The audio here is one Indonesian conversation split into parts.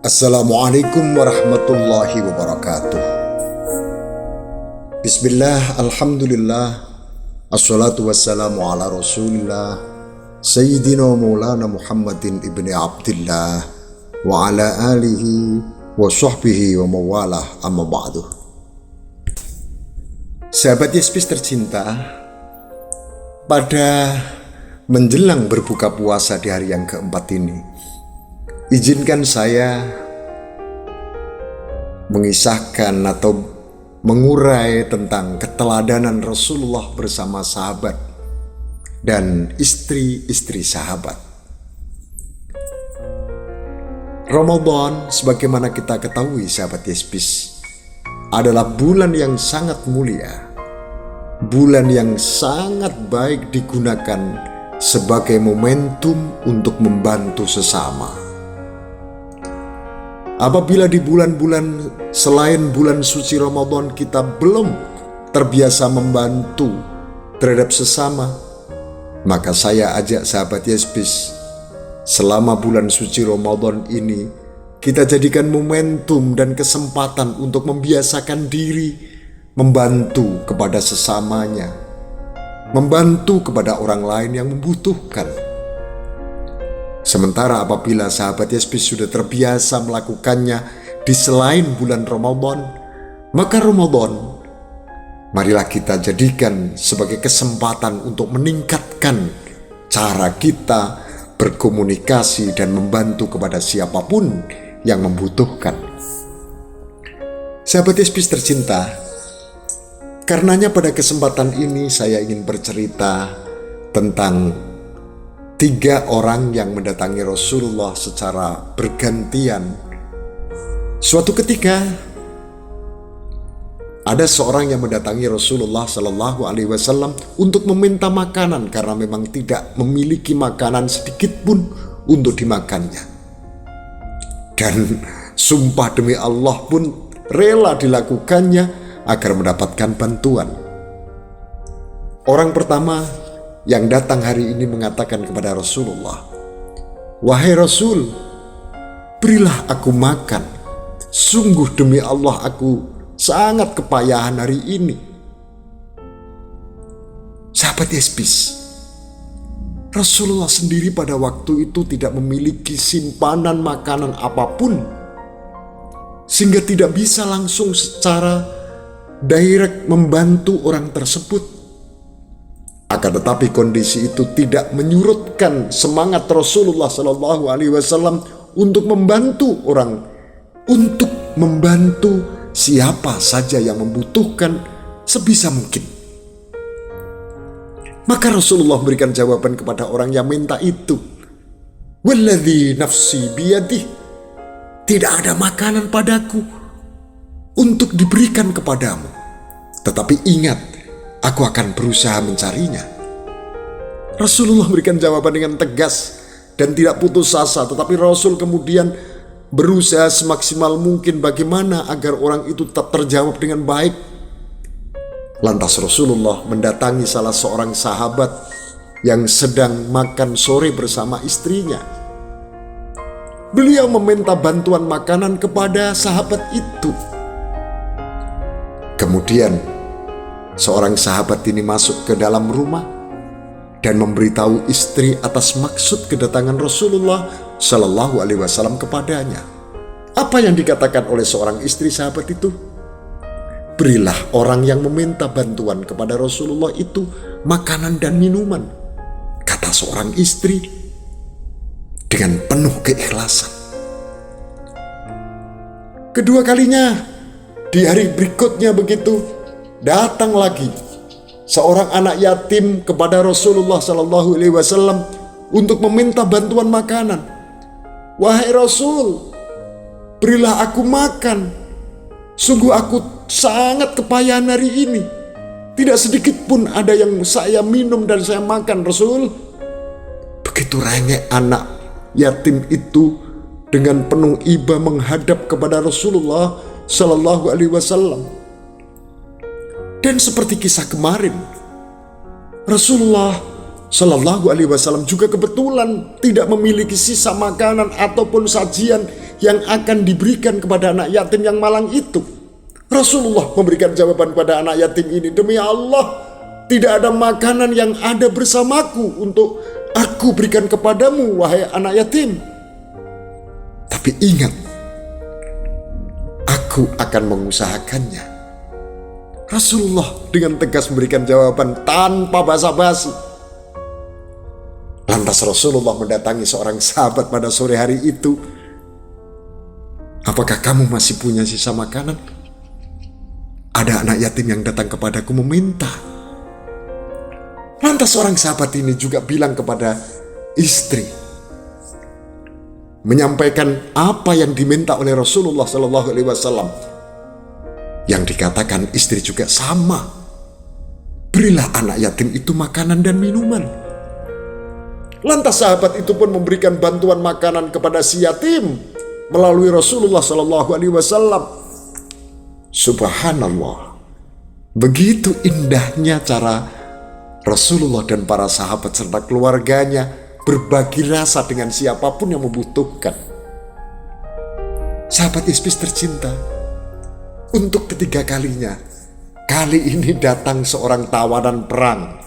Assalamualaikum warahmatullahi wabarakatuh. Bismillah, alhamdulillah, assalatu wassalamu ala rasulillah Sayyidina Maulana Muhammadin ibni Abdillah wa ala alihi wa sahbihi wa mawalah, amma ba'du. Sahabat Yespis tercinta, pada menjelang berbuka puasa di hari yang keempat ini, izinkan saya mengisahkan atau mengurai tentang keteladanan Rasulullah bersama sahabat dan istri-istri sahabat. Ramadan, sebagaimana kita ketahui sahabat Yespis, adalah bulan yang sangat mulia, bulan yang sangat baik digunakan sebagai momentum untuk membantu sesama. Apabila di bulan-bulan selain bulan suci Ramadan kita belum terbiasa membantu terhadap sesama, maka saya ajak sahabat Yespis, selama bulan suci Ramadan ini kita jadikan momentum dan kesempatan untuk membiasakan diri membantu kepada sesamanya, membantu kepada orang lain yang membutuhkan. Sementara apabila sahabat Yespis sudah terbiasa melakukannya di selain bulan Ramadan, maka Ramadan marilah kita jadikan sebagai kesempatan untuk meningkatkan cara kita berkomunikasi dan membantu kepada siapapun yang membutuhkan. Sahabat Yespis tercinta, karenanya pada kesempatan ini saya ingin bercerita tentang 3 orang yang mendatangi Rasulullah secara bergantian. Suatu ketika ada seorang yang mendatangi Rasulullah Shallallahu Alaihi Wasallam untuk meminta makanan karena memang tidak memiliki makanan sedikit pun untuk dimakannya. Dan sumpah demi Allah pun rela dilakukannya agar mendapatkan bantuan. Orang pertama yang datang hari ini mengatakan kepada Rasulullah, "Wahai Rasul, berilah aku makan. Sungguh demi Allah aku sangat kepayahan hari ini." Sahabat Yespis, Rasulullah sendiri pada waktu itu tidak memiliki simpanan makanan apapun, sehingga tidak bisa langsung secara direct membantu orang tersebut. Akan tetapi kondisi itu tidak menyurutkan semangat Rasulullah Shallallahu Alaihi Wasallam untuk membantu orang, untuk membantu siapa saja yang membutuhkan sebisa mungkin. Maka Rasulullah berikan jawaban kepada orang yang minta itu, "Walladzi nafsi biyadih, tidak ada makanan padaku untuk diberikan kepadamu. Tetapi ingat, aku akan berusaha mencarinya." Rasulullah berikan jawaban dengan tegas dan tidak putus asa, tetapi Rasul kemudian berusaha semaksimal mungkin bagaimana agar orang itu tetap terjawab dengan baik. Lantas Rasulullah mendatangi salah seorang sahabat yang sedang makan sore bersama istrinya. Beliau meminta bantuan makanan kepada sahabat itu. Kemudian seorang sahabat ini masuk ke dalam rumah dan memberitahu istri atas maksud kedatangan Rasulullah Shallallahu Alaihi Wasallam kepadanya. Apa yang dikatakan oleh seorang istri sahabat itu? "Berilah orang yang meminta bantuan kepada Rasulullah itu makanan dan minuman," kata seorang istri dengan penuh keikhlasan. Kedua kalinya, di hari berikutnya begitu, datang lagi seorang anak yatim kepada Rasulullah Shallallahu Alaihi Wasallam untuk meminta bantuan makanan. "Wahai Rasul, berilah aku makan. Sungguh aku sangat kepayahan hari ini. Tidak sedikit pun ada yang saya minum dan saya makan, Rasul." Begitu rengek anak yatim itu dengan penuh iba menghadap kepada Rasulullah Shallallahu Alaihi Wasallam. Dan seperti kisah kemarin, Rasulullah Shallallahu Alaihi Wasallam juga kebetulan tidak memiliki sisa makanan ataupun sajian yang akan diberikan kepada anak yatim yang malang itu. Rasulullah memberikan jawaban pada anak yatim ini, demi Allah, tidak ada makanan yang ada bersamaku untuk aku berikan kepadamu, wahai anak yatim. Tapi ingat, aku akan mengusahakannya. Rasulullah dengan tegas memberikan jawaban tanpa basa-basi. Lantas Rasulullah mendatangi seorang sahabat pada sore hari itu. Apakah kamu masih punya sisa makanan? Ada anak yatim yang datang kepadaku meminta. Lantas seorang sahabat ini juga bilang kepada istri, menyampaikan apa yang diminta oleh Rasulullah Sallallahu Alaihi Wasallam. Yang dikatakan istri juga sama. Berilah anak yatim itu makanan dan minuman. Lantas sahabat itu pun memberikan bantuan makanan kepada si yatim melalui Rasulullah Sallallahu Alaihi Wasallam. Subhanallah, begitu indahnya cara Rasulullah dan para sahabat serta keluarganya berbagi rasa dengan siapapun yang membutuhkan. Sahabat Isbis tercinta, untuk ketiga kalinya, kali ini datang seorang tawanan perang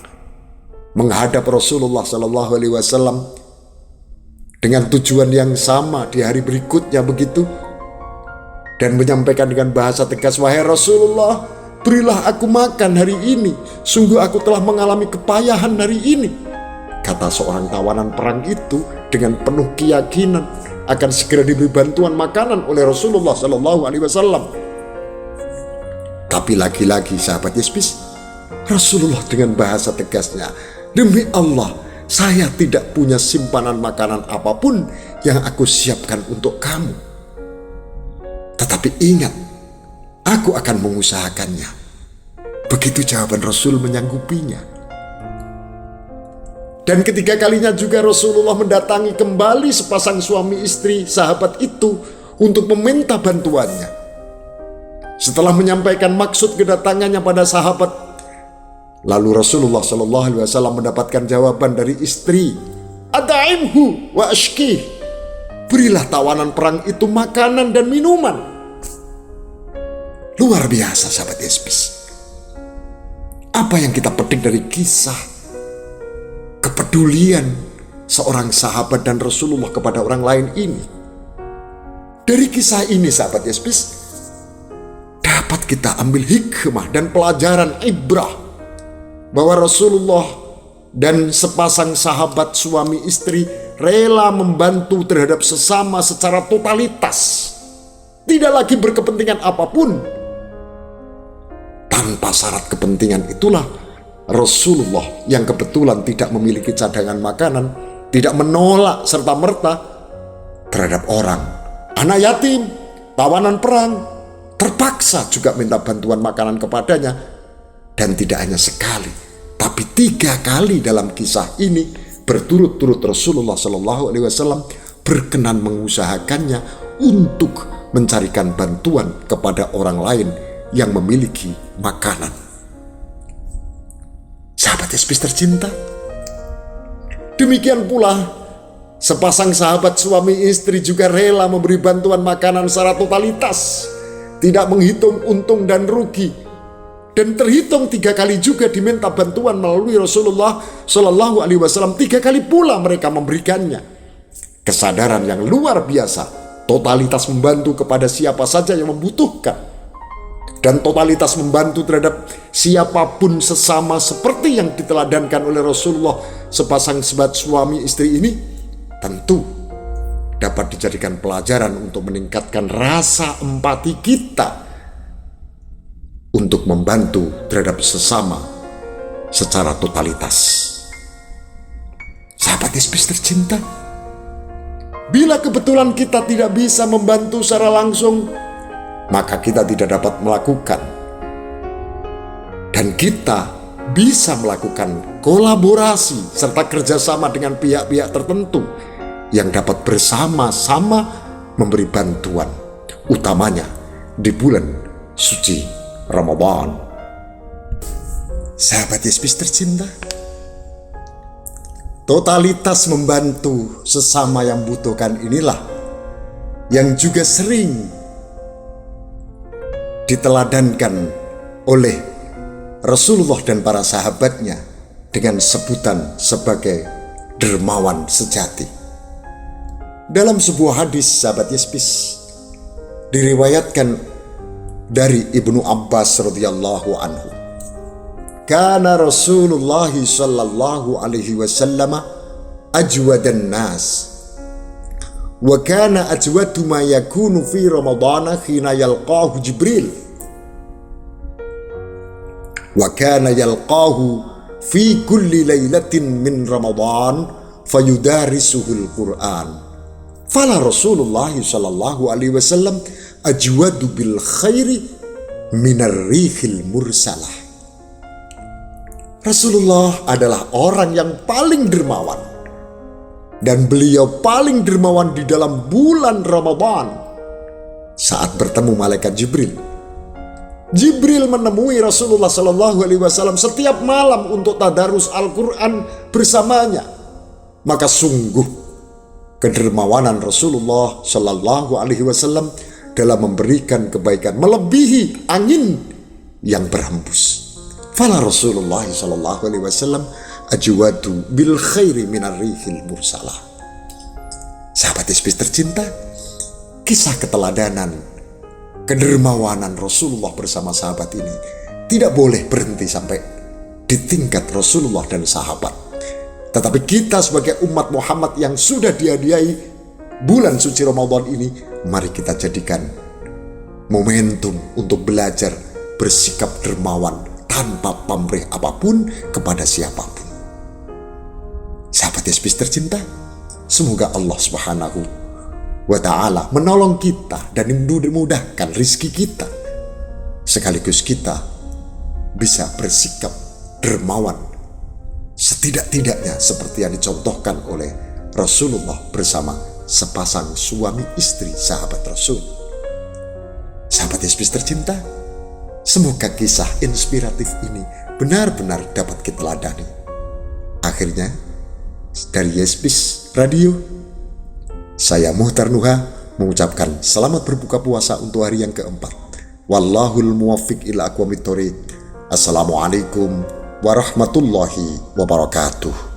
menghadap Rasulullah Sallallahu Alaihi Wasallam dengan tujuan yang sama di hari berikutnya begitu, dan menyampaikan dengan bahasa tegas, wahai Rasulullah, berilah aku makan hari ini, sungguh aku telah mengalami kepayahan hari ini. Kata seorang tawanan perang itu dengan penuh keyakinan akan segera diberi bantuan makanan oleh Rasulullah Sallallahu Alaihi Wasallam. Tapi lagi-lagi sahabat Isbis, Rasulullah dengan bahasa tegasnya, demi Allah, saya tidak punya simpanan makanan apapun yang aku siapkan untuk kamu. Tetapi ingat, aku akan mengusahakannya. Begitu jawaban Rasul menyanggupinya. Dan ketiga kalinya juga Rasulullah mendatangi kembali sepasang suami istri sahabat itu untuk meminta bantuannya. Setelah menyampaikan maksud kedatangannya pada sahabat, lalu Rasulullah Sallallahu Alaihi Wasallam mendapatkan jawaban dari istri, Ad'imhu wa ashkih, berilah tawanan perang itu makanan dan minuman. Luar biasa sahabat Isbis. Apa yang kita petik dari kisah kepedulian seorang sahabat dan Rasulullah kepada orang lain ini? Dari kisah ini sahabat Isbis, dapat kita ambil hikmah dan pelajaran ibrah bahwa Rasulullah dan sepasang sahabat suami istri rela membantu terhadap sesama secara totalitas, tidak lagi berkepentingan apapun. Tanpa syarat kepentingan itulah Rasulullah yang kebetulan tidak memiliki cadangan makanan tidak menolak serta-merta terhadap orang, anak yatim, tawanan perang, terpaksa juga minta bantuan makanan kepadanya. Dan tidak hanya sekali, tapi 3 kali dalam kisah ini berturut-turut Rasulullah Sallallahu Alaihi Wasallam berkenan mengusahakannya untuk mencarikan bantuan kepada orang lain yang memiliki makanan. Sahabat Isbis tercinta, demikian pula sepasang sahabat suami istri juga rela memberi bantuan makanan secara totalitas, tidak menghitung untung dan rugi. Dan terhitung 3 kali juga diminta bantuan melalui Rasulullah Sallallahu Alaihi Wasallam. 3 kali pula mereka memberikannya. Kesadaran yang luar biasa, totalitas membantu kepada siapa saja yang membutuhkan, dan totalitas membantu terhadap siapapun sesama seperti yang diteladankan oleh Rasulullah sepasang sahabat suami istri ini, tentu dapat dijadikan pelajaran untuk meningkatkan rasa empati kita untuk membantu terhadap sesama secara totalitas. Sahabat Isbis tercinta, bila kebetulan kita tidak bisa membantu secara langsung, maka kita tidak dapat melakukan. Dan kita bisa melakukan kolaborasi serta kerjasama dengan pihak-pihak tertentu yang dapat bersama-sama memberi bantuan, utamanya di bulan suci Ramadan. Sahabat Isbis tercinta, totalitas membantu sesama yang butuhkan inilah yang juga sering diteladankan oleh Rasulullah dan para sahabatnya dengan sebutan sebagai dermawan sejati. Dalam sebuah hadis sahabat Yespis diriwayatkan dari Ibnu Abbas radhiyallahu anhu, kana Rasulullah sallallahu alaihi wasallam ajwadan nas wa kana ajwadu ma yakunu fi Ramadhan hina yalqahu Jibril wa kana yalqahu fi kulli lailatin min Ramadhan fayudarisuhul Qur'an. Fala Rasulullah sallallahu alaihi wasallam ajwadu bil khairi minar rihil mursalah. Rasulullah adalah orang yang paling dermawan, dan beliau paling dermawan di dalam bulan Ramadan saat bertemu malaikat Jibril. Jibril menemui Rasulullah sallallahu alaihi wasallam setiap malam untuk tadarus Al-Quran bersamanya. Maka sungguh kedermawanan Rasulullah sallallahu alaihi wasallam dalam memberikan kebaikan melebihi angin yang berhembus. Fala Rasulullah sallallahu alaihi wasallam ajwadu bil khairi minar rihil mursalah. Sahabat Yespis tercinta, kisah keteladanan, kedermawanan Rasulullah bersama sahabat ini tidak boleh berhenti sampai di tingkat Rasulullah dan sahabat. Tetapi kita sebagai umat Muhammad yang sudah dihadiahi bulan suci Ramadan ini, mari kita jadikan momentum untuk belajar bersikap dermawan tanpa pamrih apapun kepada siapapun. Sahabat Yespis tercinta, semoga Allah Subhanahu wa ta'ala menolong kita dan memudahkan rizki kita, sekaligus kita bisa bersikap dermawan setidak-tidaknya seperti yang dicontohkan oleh Rasulullah bersama sepasang suami istri sahabat Rasul. Sahabat Yespis tercinta, semoga kisah inspiratif ini benar-benar dapat kita ladani. Akhirnya, dari Yespis Radio, saya Muhtar Nuha mengucapkan selamat berbuka puasa untuk hari yang keempat. Wallahul muwaffiq ila aqwamit thoriq. Assalamualaikum warahmatullahi wabarakatuh.